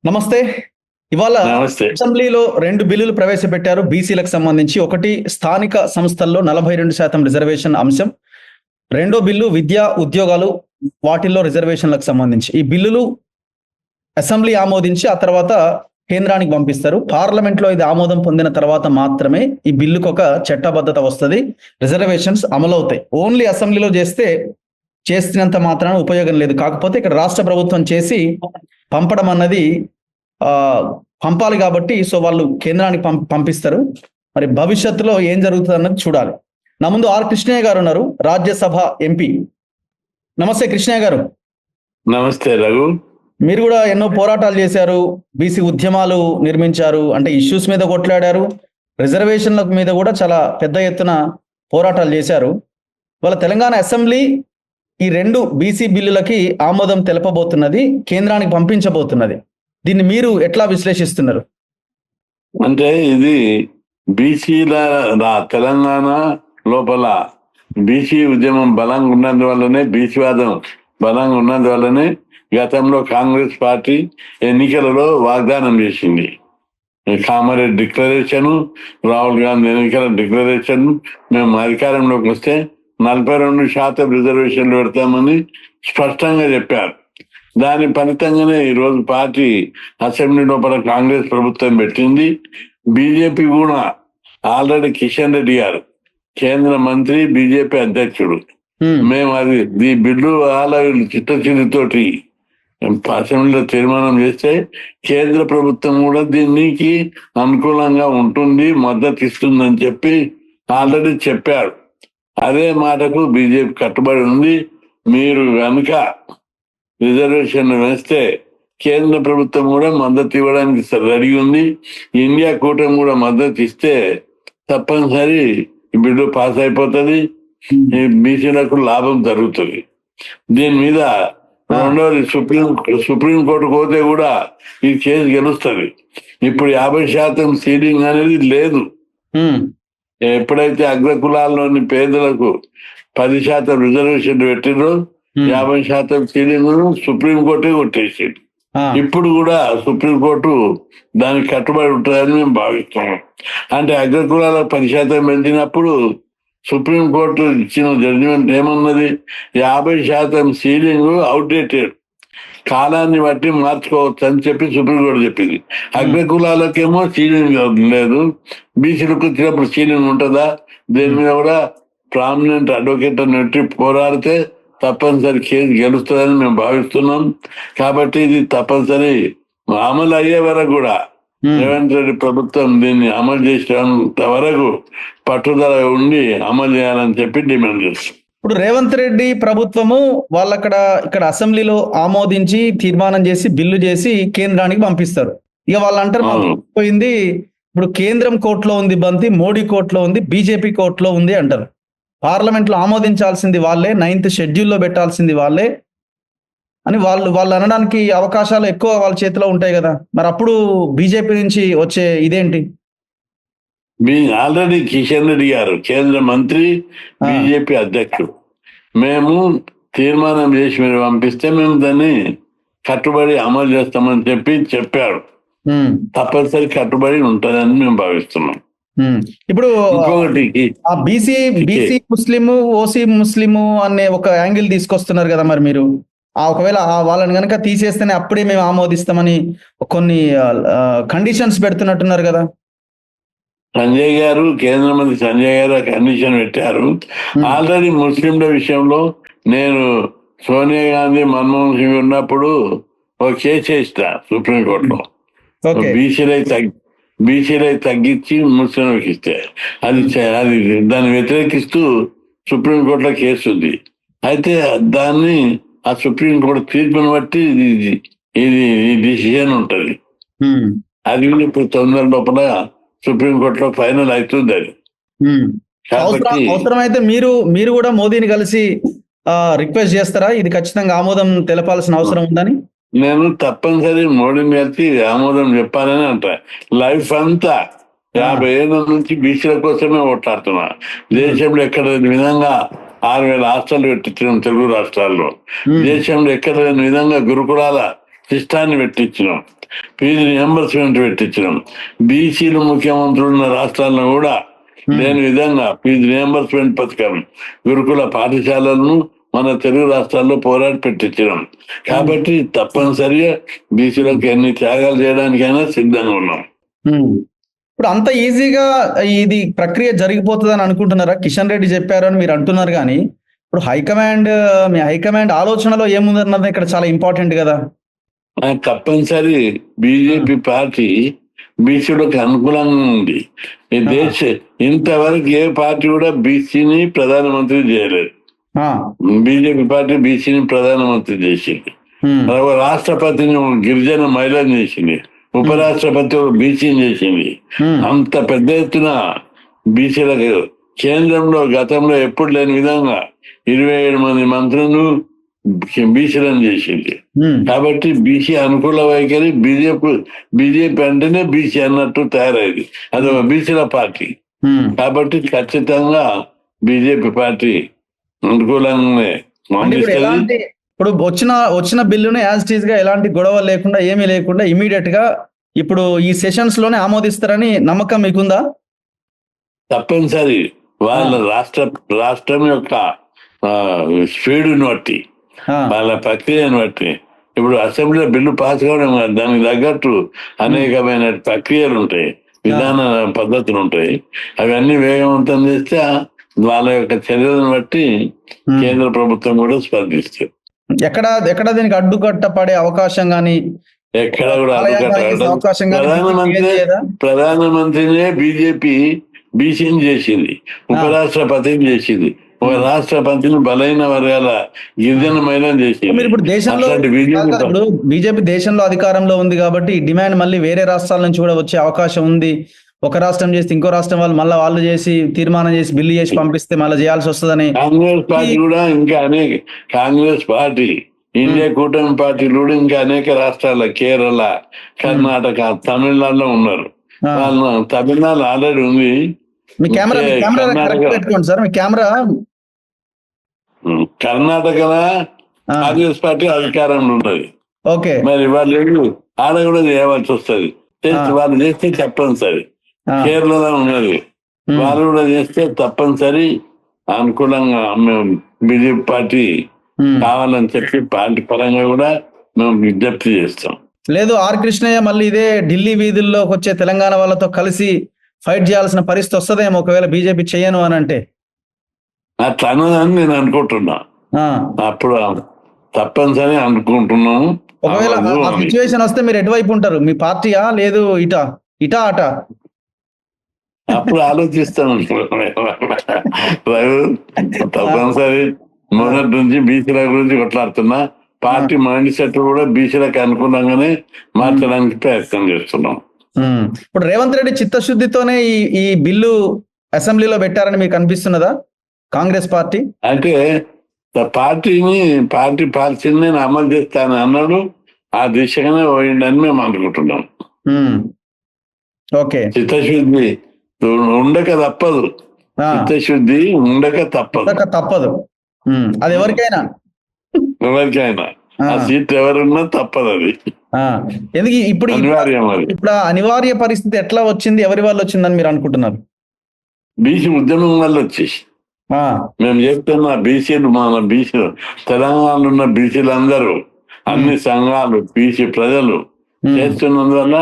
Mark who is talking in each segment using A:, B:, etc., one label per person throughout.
A: నమస్తే. ఇవాళ
B: నమస్తే.
A: అసెంబ్లీలో 2 బిల్లులు ప్రవేశపెట్టారు బీసీలకు సంబంధించి. ఒకటి స్థానిక సంస్థల్లో 42% రిజర్వేషన్ అంశం. రెండో బిల్లు విద్యా, ఉద్యోగాలు వాటిల్లో రిజర్వేషన్లకు సంబంధించి. ఈ బిల్లులు అసెంబ్లీ ఆమోదించి ఆ తర్వాత కేంద్రానికి పంపిస్తారు. పార్లమెంట్లో ఇది ఆమోదం పొందిన తర్వాత మాత్రమే ఈ బిల్లుకు ఒక చట్టబద్ధత వస్తది. రిజర్వేషన్స్ అమలవుతాయి. ఓన్లీ అసెంబ్లీలో చేసినంత మాత్రాన ఉపయోగం లేదు. కాకపోతే ఇక్కడ రాష్ట్ర ప్రభుత్వం చేసి పంపడం అన్నది పంపాలి కాబట్టి సో వాళ్ళు కేంద్రానికి పంపిస్తారు. మరి భవిష్యత్తులో ఏం జరుగుతుంది అన్నది చూడాలి. నా ముందు ఆర్ కృష్ణయ్య గారు ఉన్నారు, రాజ్యసభ ఎంపీ. నమస్తే కృష్ణయ్య గారు.
B: నమస్తే రఘు.
A: మీరు కూడా ఎన్నో పోరాటాలు చేశారు, బీసీ ఉద్యమాలు నిర్మించారు, అంటే ఇష్యూస్ మీద కొట్లాడారు, రిజర్వేషన్ల మీద కూడా చాలా పెద్ద ఎత్తున పోరాటాలు చేశారు. వాళ్ళ తెలంగాణ అసెంబ్లీ ఈ 2 బీసీ బిల్లులకి ఆమోదం తెలపబోతున్నది, కేంద్రానికి పంపించబోతున్నది. దీన్ని మీరు ఎట్లా విశ్లేషిస్తున్నారు?
B: అంటే ఇది బీసీల తెలంగాణ లోపల బీసీ ఉద్యమం బలంగా ఉన్నందువల్లనే, బీసీవాదం బలంగా ఉన్నందువల్లనే గతంలో కాంగ్రెస్ పార్టీ ఎన్నికలలో వాగ్దానం చేసింది. కామారెడ్డి డిక్లరేషన్, రాహుల్ గాంధీ ఎన్నికల డిక్లరేషన్, మేము అధికారంలోకి వస్తే 42% రిజర్వేషన్లు పెడతామని స్పష్టంగా చెప్పారు. దాని ఫలితంగానే ఈరోజు పార్టీ అసెంబ్లీ లోపల కాంగ్రెస్ ప్రభుత్వం పెట్టింది. బీజేపీ కూడా ఆల్రెడీ కిషన్ రెడ్డి గారు కేంద్ర మంత్రి, బీజేపీ అధ్యక్షుడు, మేము అది ఈ బిల్లు చిత్తశుద్ధితోటి అసెంబ్లీలో తీర్మానం చేస్తే కేంద్ర ప్రభుత్వం కూడా దీనికి అనుకూలంగా ఉంటుంది, మద్దతు ఇస్తుందని చెప్పి ఆల్రెడీ చెప్పారు. అదే మాటకు బీజేపీ కట్టుబడి ఉంది. మీరు కనుక రిజర్వేషన్ వేస్తే కేంద్ర ప్రభుత్వం కూడా మద్దతు ఇవ్వడానికి రెడీ ఉంది. ఇండియా కూటమి కూడా మద్దతు ఇస్తే తప్పనిసరి ఈ బిల్లు పాస్ అయిపోతుంది, బీసీలకు లాభం జరుగుతుంది. దీని మీద రెండోది సుప్రీంకోర్టు పోతే కూడా ఈ కేసు గెలుస్తుంది. ఇప్పుడు 50% సీలింగ్ అనేది లేదు. ఎప్పుడైతే అగ్రకులాల్లోని పేదలకు 10% రిజర్వేషన్ పెట్టినో 50% సీలింగ్ సుప్రీంకోర్టే కొట్టేసింది. ఇప్పుడు కూడా సుప్రీంకోర్టు దానికి కట్టుబడి ఉంటుందని మేము భావిస్తున్నాం. అంటే అగ్రకులాలకు 10% పెంచినప్పుడు సుప్రీంకోర్టు ఇచ్చిన జడ్జిమెంట్ ఏమన్నది, 50% సీలింగ్ అవుట్డేటెడ్, కాలాన్ని బట్టి మార్చుకోవచ్చు అని చెప్పి సుప్రీంకోర్టు చెప్పింది. అగ్రకులాలకేమో సీలింగ్ లేదు, బీసీలకు వచ్చినప్పుడు సీలింగ్ ఉంటుందా? దీని మీద కూడా ప్రామినెంట్ అడ్వకేట్ నెట్టి పోరాడితే తప్పనిసరి కేసు గెలుస్తుందని మేము భావిస్తున్నాం. కాబట్టి ఇది తప్పనిసరి అమలు అయ్యే వరకు కూడా రేవంత్ రెడ్డి ప్రభుత్వం దీన్ని అమలు చేసేంత వరకు పట్టుదల ఉండి అమలు చేయాలని చెప్పి డిమాండ్ చేస్తాం.
A: ఇప్పుడు రేవంత్ రెడ్డి ప్రభుత్వము ఇక్కడ అసెంబ్లీలో ఆమోదించి తీర్మానం చేసి బిల్లు చేసి కేంద్రానికి పంపిస్తారు. ఇక వాళ్ళు అంటారు పోయింది, ఇప్పుడు కేంద్రం కోర్టులో ఉంది బంతి, మోడీ కోర్టులో ఉంది, బీజేపీ కోర్టులో ఉంది అంటారు. పార్లమెంట్ లో ఆమోదించాల్సింది వాళ్ళే, 9th షెడ్యూల్లో పెట్టాల్సింది వాళ్ళే అని వాళ్ళు అనడానికి అవకాశాలు ఎక్కువ వాళ్ళ చేతిలో ఉంటాయి కదా. మరి అప్పుడు బీజేపీ నుంచి వచ్చే ఇదేంటి?
B: ఆల్రెడీ కిషన్ రెడ్డి గారు కేంద్ర మంత్రి, బీజేపీ అధ్యక్షుడు, మేము తీర్మానం చేసి మీరు పంపిస్తే మేము దాన్ని కట్టుబడి అమలు చేస్తామని చెప్పారు. తప్పనిసరి కట్టుబడి ఉంటుందని మేము భావిస్తున్నాం.
A: ఇప్పుడు బీసీ ముస్లిము, ఓసీ ముస్లిము అనే ఒక యాంగిల్ తీసుకొస్తున్నారు కదా. మరి మీరు ఒకవేళ వాళ్ళని కనుక తీసేస్తేనే అప్పుడే మేము ఆమోదిస్తామని కొన్ని కండిషన్స్ పెడుతున్నట్టున్నారు కదా.
B: సంజయ్ గారు, కేంద్ర మంత్రి సంజయ్ గారు కండిషన్ పెట్టారు. ఆల్రెడీ ముస్లింల విషయంలో నేను సోనియా గాంధీ, మన్మోహన్ సింగ్ ఉన్నప్పుడు ఒక కేసు వేస్తా సుప్రీంకోర్టులో, బీసీలై తగ్గించి ముస్లింలకు ఇస్తే అది దాన్ని వ్యతిరేకిస్తూ సుప్రీంకోర్టులో కేసు ఉంది. అయితే దాన్ని ఆ సుప్రీంకోర్టు తీర్పుని బట్టి ఇది డిసిజన్ ఉంటుంది. అది ఇప్పుడు 9 లోపల సుప్రీంకోర్టులో ఫైనల్ అవుతుంది. అది
A: అవసరమైతే మీరు కూడా మోదీని కలిసి రిక్వెస్ట్ చేస్తారా, ఇది ఖచ్చితంగా ఆమోదం తెలపాల్సిన అవసరం ఉందని?
B: నేను తప్పనిసరి మోడీని కలిసి ఆమోదం చెప్పాలని అంటా. లైఫ్ అంతా 50 ఏళ్ళ నుంచి బీసీల కోసమే ఓట్లాడుతున్నా. దేశంలో ఎక్కడ విధంగా 6,000 హాస్టల్ పెట్టించినాం తెలుగు రాష్ట్రాల్లో. దేశంలో ఎక్కడ లేని విధంగా గురుకులాల సిస్టాన్ని పెట్టించినాం. Fee reimbursement పెట్టించినాం. బీసీలు ముఖ్యమంత్రులు ఉన్న రాష్ట్రాల్లో కూడా లేని విధంగా ఫీజు రియంబర్స్మెంట్ పథకం గురుకుల పాఠశాలలను మన తెలుగు రాష్ట్రాల్లో పోరాడి పెట్టించినాం. కాబట్టి తప్పనిసరిగా బీసీలకు ఎన్ని త్యాగాలు చేయడానికైనా సిద్ధంగా ఉన్నాం.
A: ఇప్పుడు అంత ఈజీగా ఇది ప్రక్రియ జరిగిపోతుందని అనుకుంటున్నారా? కిషన్ రెడ్డి చెప్పారు అని మీరు అంటున్నారు, కానీ ఇప్పుడు మీ హైకమాండ్ ఆలోచనలో ఏముందన్నది ఇక్కడ చాలా ఇంపార్టెంట్ కదా.
B: తప్పనిసరి బీజేపీ పార్టీ బీసీలకు అనుకూలంగా ఉంది. ఈ దేశ ఇంతవరకు ఏ పార్టీ కూడా బీసీని ప్రధానమంత్రి చేయలేదు. బీజేపీ పార్టీ బీసీని ప్రధానమంత్రి చేసింది. రాష్ట్రపతిని గిరిజన మహిళను చేసింది. ఉపరాష్ట్రపతి బీసీని చేసింది. అంత పెద్ద ఎత్తున బీసీలకు కేంద్రంలో గతంలో ఎప్పుడు లేని విధంగా 27 మంది మంత్రులు బీసీలను చేసింది. కాబట్టి బీసీ అనుకూల వైఖరి బీజేపీ అంటేనే బీసీ అన్నట్టు తయారైంది. అది ఒక బీసీల పార్టీ. కాబట్టి ఖచ్చితంగా బీజేపీ పార్టీ అనుకూలంగానే
A: ఇప్పుడు వచ్చిన బిల్లుని యాజ్ ఇట్ ఈజ్ గా ఎలాంటి గొడవ లేకుండా ఏమీ లేకుండా ఇమీడియట్ గా ఇప్పుడు ఈ సెషన్స్ లోనే ఆమోదిస్తారని నమ్మకం మీకుందా?
B: తప్పనిసరి వాళ్ళ రాష్ట్రం యొక్క స్పీడుని బట్టి, వాళ్ళ ప్రక్రియను బట్టి. ఇప్పుడు అసెంబ్లీలో బిల్లు పాస్ కావడం దానికి తగ్గట్టు అనేకమైన ప్రక్రియలు ఉంటాయి, విధాన పద్ధతులు ఉంటాయి. అవన్నీ వేగవంతం చేస్తే వాళ్ళ యొక్క చర్యలను బట్టి కేంద్ర ప్రభుత్వం కూడా స్పందిస్తుంది.
A: ఎక్కడ దీనికి అడ్డుకట్టపడే అవకాశం కానీ
B: ఎక్కడ కూడా ప్రధానమంత్రినే బీజేపీ బీసీని చేసింది, ఉపరాష్ట్రపతిని చేసింది, ఒక రాష్ట్రపతిని బలైన వర్గాల గిరిజన మహిళను చేసింది.
A: ఇప్పుడు బీజేపీ దేశంలో అధికారంలో ఉంది కాబట్టి ఈ డిమాండ్ మళ్ళీ వేరే రాష్ట్రాల నుంచి కూడా వచ్చే అవకాశం ఉంది. ఒక రాష్ట్రం చేస్తే ఇంకో రాష్ట్రం వాళ్ళు చేసి తీర్మానం చేసి బిల్లు చేసి పంపిస్తే మళ్ళీ చేయాల్సి వస్తుందని
B: కాంగ్రెస్ పార్టీ కూడా ఇంకా కాంగ్రెస్ పార్టీ, ఇండియా కూటమి పార్టీలు కూడా ఇంకా అనేక రాష్ట్రాల కేరళ, కర్ణాటక, తమిళనాడులో ఉన్నారు. వాళ్ళు తమిళనాడు ఆల్రెడీ ఉంది.
A: మీ కెమెరా పెట్టుకోండి సార్. మీ కెమెరా
B: కర్ణాటకలో కాంగ్రెస్ పార్టీ అధికారంలో ఉన్నది.
A: ఓకే,
B: మరి వాళ్ళు ఆడ కూడా చేయవలసి వస్తుంది. వాళ్ళు చేస్తే తప్పనిసరి. కేరళలో ఉన్నది, వాళ్ళు కూడా చేస్తే తప్పనిసరి అనుకూలంగా మేము బీజేపీ పార్టీ కావాలని చెప్పి పార్టీ పరంగా కూడా మేము విజ్ఞప్తి చేస్తాం.
A: లేదు ఆర్ కృష్ణయ్య మళ్ళీ ఇదే ఢిల్లీ వీధుల్లోకి వచ్చే తెలంగాణ వాళ్ళతో కలిసి ఫైట్ చేయాల్సిన పరిస్థితి వస్తుందేమో ఒకవేళ బీజేపీ చేయను అని అంటే.
B: అట్లా అన్నదని నేను అనుకుంటున్నా. అప్పుడు తప్పనిసరి అనుకుంటున్నాము.
A: ఒకవేళ ఆ సిచ్యువేషన్ వస్తే మీరు ఎటువైపు ఉంటారు? మీ పార్టీయా లేదు ఇటా అట?
B: అప్పుడు ఆలోచిస్తాను. తప్పనిసరి మొదటి నుంచి బీసీల గురించి కొట్లాడుతున్నా. పార్టీ మైండ్ సెట్ కూడా బీసీలకు అనుకూలంగానే మార్చడానికి ప్రయత్నం చేస్తున్నాం.
A: ఇప్పుడు రేవంత్ రెడ్డి చిత్తశుద్ధితోనే ఈ బిల్లు అసెంబ్లీలో పెట్టారని మీకు అనిపిస్తున్నదా? కాంగ్రెస్ పార్టీ
B: అంటే పార్టీ పాలసీని నేను అమలు చేస్తాను అన్నాడు. ఆ దిశగానే పోయిండని మేము అనుకుంటున్నాం.
A: ఓకే,
B: చిత్తశుద్ధి ఉండక తప్పదు. చిత్తశుద్ధి ఉండక తప్పదు.
A: అది ఎవరికైనా
B: ఆ సీట్ ఎవరున్నా తప్పదు. అది
A: ఎందుకు ఇప్పుడు అనివార్య పరిస్థితి ఎట్లా వచ్చింది? ఎవరి వల్ల వచ్చిందని మీరు అనుకుంటున్నారు?
B: బీసీ ఉద్యమం వల్ల వచ్చేసి మేము చెప్తున్నా. మన బీసీలు తెలంగాణలో ఉన్న బీసీలందరూ అన్ని సంఘాలు బీసీ ప్రజలు చేస్తున్నందువల్ల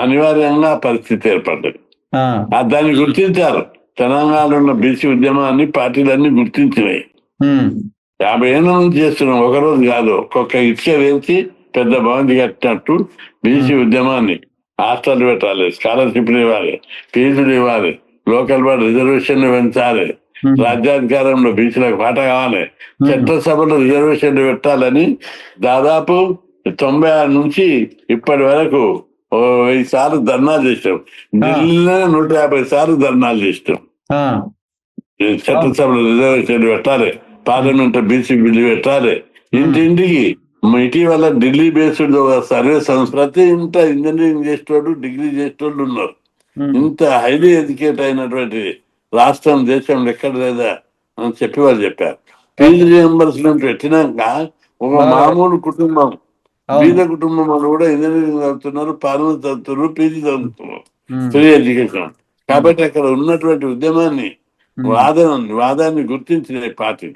B: అనివార్యంగా పరిస్థితి ఏర్పడ్డది. దాన్ని గుర్తించారు. తెలంగాణలో ఉన్న బీసీ ఉద్యమాన్ని పార్టీలన్నీ గుర్తించినాయి. 50 ఏళ్ళ నుంచి చేస్తున్నాం, ఒకరోజు కాదు. ఒక్కొక్క ఇటుక వేసి పెద్ద భవంతి కట్టినట్టు బీసీ ఉద్యమాన్ని హాస్టల్ పెట్టాలి, స్కాలర్షిప్లు ఇవ్వాలి, ఫీజులు ఇవ్వాలి, లోకల్ బాడీ రిజర్వేషన్లు పెంచాలి, రాజ్యాధికారంలో బీసీలకు పాట కావాలి, చట్టసభలో రిజర్వేషన్లు పెట్టాలని దాదాపు 96 నుంచి ఇప్పటి వరకు 1000 సార్లు ధర్నాలు చేస్తాం. ఢిల్లీలో 150 సార్లు ధర్నాలు చేస్తాం. చట్టసభలో రిజర్వేషన్లు పెట్టాలి, పార్లమెంట్ బీసీ బిల్లు పెట్టాలి. ఇంటింటికి ఇటీవల ఢిల్లీ బేస్డ్ సర్వే సంస్కృతి ఇంత ఇంజనీరింగ్ చేసేటోళ్ళు, డిగ్రీ చేసేటోళ్ళు ఉన్నారు. ఇంత హైలీ ఎడ్యుకేట్ అయినటువంటి రాష్ట్రం దేశంలో ఎక్కడ లేదా అని చెప్పి వాళ్ళు చెప్పారు. ఫీజు రియంబర్స్మెంట్ పెట్టినాక ఒక మామూలు కుటుంబం
A: అవును.
B: బీద కుటుంబం వాళ్ళు కూడా ఇంజనీరింగ్ చదువుతున్నారు, ఫార్మసీ చదువుతున్నారు, పీజీ చదువుతున్నారు,
A: ఉమ్,
B: ఫ్రీ ఎడ్యుకేషన్. కాబట్టి అక్కడ ఉన్నటువంటి ఉద్యమాన్ని
A: ఉమ్.
B: వాదాన్ని గుర్తించిన ఈ పార్టీ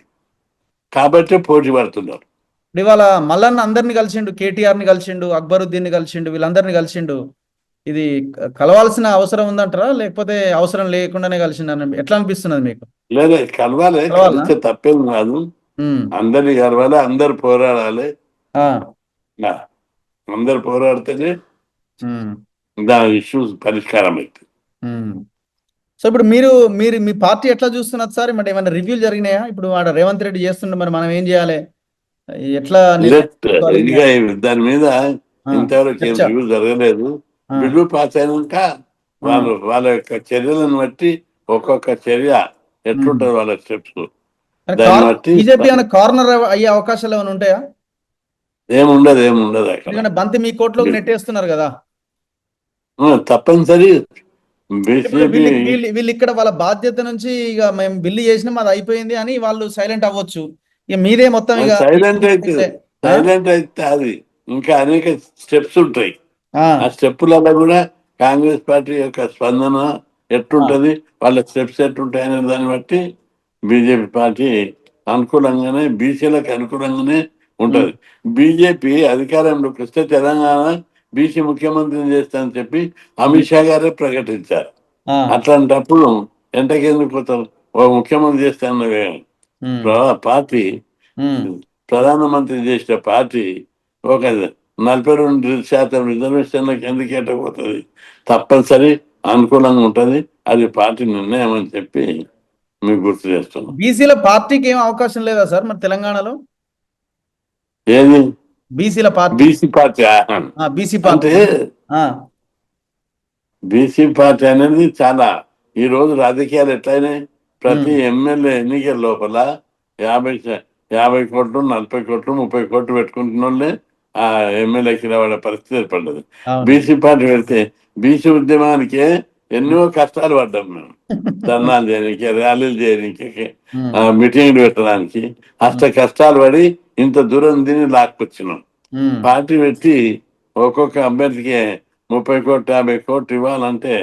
B: కాబట్టే పోటీ పడుతున్నారు.
A: ఇప్పుడు ఇవాళ మల్లన్న అందరిని కలిసిండు, కేటీఆర్ ని కలిసిండు, అక్బరుద్దీన్ ని కలిసిండు, వీళ్ళందరినీ కలిసిండు. ఇది కలవాల్సిన అవసరం ఉందంటారా, లేకపోతే అవసరం లేకుండానే కలిసిండు ఎట్లా అనిపిస్తున్నది మీకు?
B: లేదా కలవాలి,
A: కలవాలనా?
B: కలిస్తే తప్పేం కాదు.
A: ఉమ్,
B: అందరినీ కలవాలి, అందరు పోరాడాలి.
A: ఆ,
B: ఆ, అందరు పోరాడితేనే
A: ఉమ్,
B: దాని ఇష్యూస్ పరిష్కారం అవుతుంది.
A: ఉమ్. సో ఇప్పుడు మీరు మీరు మీ పార్టీ ఎట్లా చూస్తున్నారు సార్? మరి ఏమైనా రివ్యూలు జరిగినాయా? ఇప్పుడు వాడు రేవంత్ రెడ్డి చేస్తుండే, మరి మనం ఏం చేయాలి? ఎట్లా నిర్ణయం
B: లెట్
A: తీసుకోవాలి?
B: ఇంకా దాని మీద
A: ఆ,
B: ఇంతవరకు ఏం
A: చర్చ.
B: రివ్యూ జరగలేదు.
A: ఆ,
B: బిల్లు పాస్ అయినాక
A: ఆ,
B: వాళ్ళ యొక్క చర్యలను బట్టి ఒక్కొక్క చర్య
A: ఉమ్.
B: ఎట్లుంటది వాళ్ళ స్టెప్స్
A: కానీ
B: దాన్ని బట్టి
A: బీజేపీ అనే కార్నర్ అయ్యే అవకాశాలు ఏమైనా ఉంటాయా?
B: ఏముండదు అక్కడ.
A: ఎందుకంటే బంతి మీ కోర్టులోకి నెట్టేస్తున్నారు కదా.
B: తప్పనిసరి
A: ఇప్పుడు
B: బీజేపీ
A: వీళ్ళు ఇక్కడ వాళ్ళ బాధ్యత నుంచి ఇక మేము బిల్లు చేసినాం, అది అయిపోయింది అని వాళ్ళు సైలెంట్ అవ్వచ్చు. ఇక మీదే మొత్తం ఇక
B: సైలెంట్ అయితే
A: ఆ?
B: అది ఇంకా అనేక స్టెప్స్ ఉంటాయి.
A: ఆ,
B: ఆ స్టెప్పులలో కూడా కాంగ్రెస్ పార్టీ యొక్క స్పందన ఎట్లుంటది, వాళ్ళ స్టెప్స్ ఎట్లుంటాయి అనే దాన్ని బట్టి బీజేపీ పార్టీ అనుకూలంగానే, బీసీలకు అనుకూలంగానే ఉంటది. బీజేపీ అధికారంలోకి వస్తే తెలంగాణ బీసీ ముఖ్యమంత్రిని చేస్తానని చెప్పి అమిత్ షా గారే ప్రకటించారు.
A: ఆ,
B: అట్లాంటప్పుడు ఎంతకెందుకు పోతారు? ఓ ముఖ్యమంత్రి చేస్తాను
A: ఉమ్,
B: పార్టీ,
A: ఉమ్,
B: ప్రధానమంత్రి చేసిన పార్టీ ఒక 42% రిజర్వేషన్లకు ఎందుకు ఎట్టబోతుంది? తప్పనిసరి అనుకూలంగా ఉంటుంది. అది పార్టీ నిర్ణయం అని చెప్పి మీకు గుర్తు చేస్తున్నాం.
A: బీసీల పార్టీకి ఏం అవకాశం లేదా సార్ మరి తెలంగాణలో?
B: ఏది
A: బీసీల party,
B: BC party
A: BC party.
B: అంటే బీసీ పార్టీ అనేది చాలా ఈ రోజు రాజకీయాలు ఎట్లయినాయి, ప్రతి ఎమ్మెల్యే ఎన్నికల లోపల 50 కోట్లు, 40 కోట్లు, 30 కోట్లు పెట్టుకుంటున్న వాళ్ళే ఆ ఎమ్మెల్యేకి రావడే పరిస్థితి ఏర్పడ్డది. బీసీ పార్టీ పెడితే బీసీ ఉద్యమానికే ఎన్నో కష్టాలు పడ్డాం మేము. ధర్నాలు చేయడానికి, ర్యాలీలు చేయడానికి, మీటింగ్లు పెట్టడానికి అష్ట కష్టాలు పడి ఇంత దూరం దీన్ని లాక్కొచ్చినాం. పార్టీ పెట్టి ఒక్కొక్క అభ్యర్థికి 30 కోట్లు, 50 కోట్లు ఇవ్వాలంటే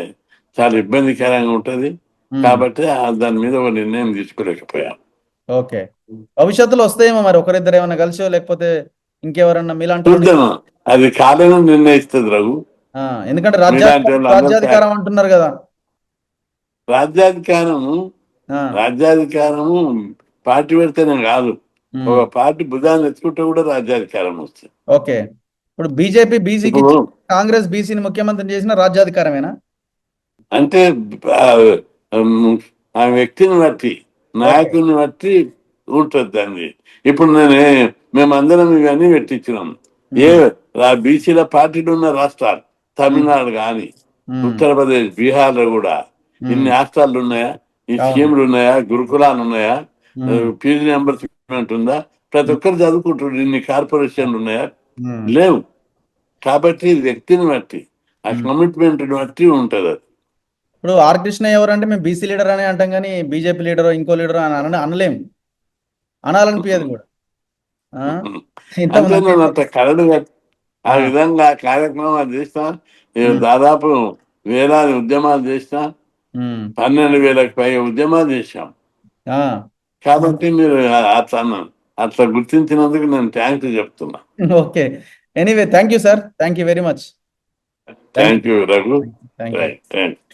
B: చాలా ఇబ్బందికరంగా ఉంటది. కాబట్టి దాని మీద ఒక నిర్ణయం తీసుకోలేకపోయాం.
A: ఓకే, భవిష్యత్తులో వస్తాయేమో మరి ఒకరిద్దరు ఏమైనా కలిసో, లేకపోతే ఇంకెవరన్నా మీలాంటి
B: చూద్దాం, అది కాలం నిర్ణయిస్తుంది రఘు.
A: ఎందుకంటే
B: మీలాంటి వాళ్ళు అందరూ
A: రాజ్యాధికారం అంటున్నారు కదా.
B: రాజ్యాధికారము పార్టీ పెడితేనే కాదు, ఒక పార్టీ భుజాన్ని ఎత్తుకుంటే కూడా రాజ్యాధికారం వస్తుంది.
A: ఓకే, ఇప్పుడు బీజేపీ బీసీకి,
B: ఇప్పుడు
A: కాంగ్రెస్ బీసీని ముఖ్యమంత్రిని చేసిన రాజ్యాధికారమేనా?
B: అంటే ఆ వ్యక్తిని బట్టి, నాయకుని బట్టి ఉంటుంది దాన్ని. ఇప్పుడు మేమందరం ఇవన్నీ పెట్టించినాం. బీసీల పార్టీలు ఉన్న రాష్ట్రాలు తమిళనాడు కానీ, ఉత్తరప్రదేశ్, బీహార్లో కూడా ఇన్ని రాష్ట్రాలు ఉన్నాయా? ఈ స్కీములు ఉన్నాయా? గురుకులాలు ఉన్నాయా? పీజీ రియంబర్స్మెంట్ ఉందా? ప్రతి ఒక్కరు చదువుకుంటారు. ఇన్ని కార్పొరేషన్లు ఉన్నాయా? లేవు. కాబట్టి వ్యక్తిని బట్టి, ఆ కమిట్మెంట్ బట్టి ఉంటది అది.
A: ఇప్పుడు ఆర్ కృష్ణ ఎవరంటే మేము బీసీ లీడర్ అని అంటాం, కానీ బీజేపీ లీడర్ ఇంకో లీడర్ అని అనలేము, అనాలనిపించదు కూడా.
B: అంటే నేను అంత కరడుగా ఆ విధంగా కార్యక్రమాలు చేసిన, దాదాపు వేలాది ఉద్యమాలు చేసిన, 12,000కి పైగా ఉద్యమాలు చేశాం. కాబట్టి మీరు అట్లా గుర్తించినందుకు నేను థ్యాంక్స్ చెప్తున్నా.
A: Okay, anyway thank you sir, thank you very much.
B: Thank you Raghu.
A: Thank you.
B: Thank you.